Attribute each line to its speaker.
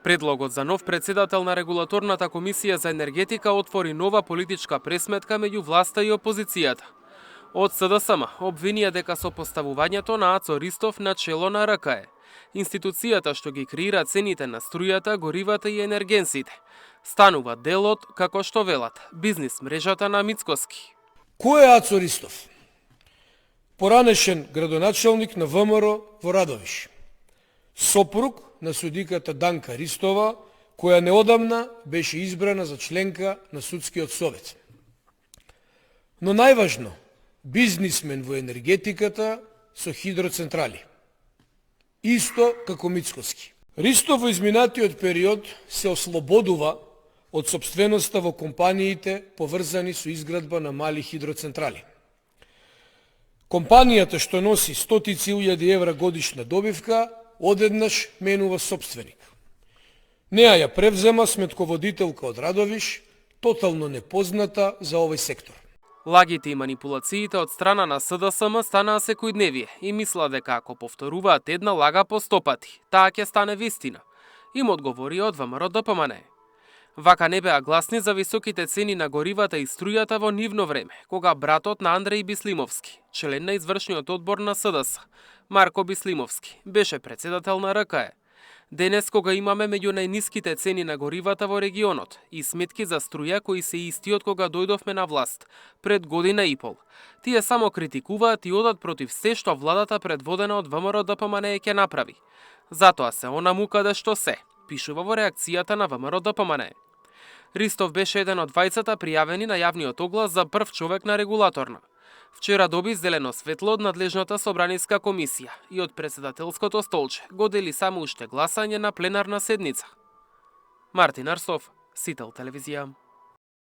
Speaker 1: Предлогот за нов председател на Регулаторната комисија за енергетика отвори нова политичка пресметка меѓу власта и опозицијата. Од СДСМ обвинија дека со поставувањето на Ацо Ристов на чело на РКЕ, институцијата што ги креира цените на струјата, горивата и енергенсите, станува дел од, како што велат, бизнис мрежата на Мицкоски.
Speaker 2: Кој е Ацо Ристов? Поранешен градоначелник на ВМРО во Радовиш. Сопруг на судиката Данка Ристова, која неодамна беше избрана за членка на Судскиот совет. Но најважно, бизнисмен во енергетиката со хидроцентрали. Исто како Мицкоски. Ристов во изминатиот период се ослободува од сопственоста во компаниите поврзани со изградба на мали хидроцентрали. Компанијата што носи стотици илјади евра годишна добивка, одеднаш менува собственик. Неа ја превзема сметководителка од Радовиш, тотално непозната за овој сектор.
Speaker 1: Лагите и манипулациите од страна на СДСМ станаа секојдневие и мисла дека ако повторуваат една лага по 100 пати, таа ќе стане вистина, им одговори од ВМРО-ДПМНЕ. Вака не беа гласни за високите цени на горивата и струјата во нивно време, кога братот на Андреј Бислимовски, член на извршниот одбор на СДС, Марко Бислимовски, беше председател на РКЕ. Денес, кога имаме меѓу најниските цени на горивата во регионот и сметки за струја кои се исти од кога дојдовме на власт, пред година и пол, тие само критикуваат и одат против се што владата предводена од ВМРО-ДПМНЕ ќе направи. Затоа се онаму каде што се, пишува во реакцијата на ВМРО-ДПМНЕ. Ристов беше еден од двајцата пријавени на јавниот оглас за прв човек на регулаторна. Вчера доби зелено светло од надлежната собраниска комисија и од председателското столче го дели само уште гласање на пленарна седница. Мартин Арсов, Сител телевизија.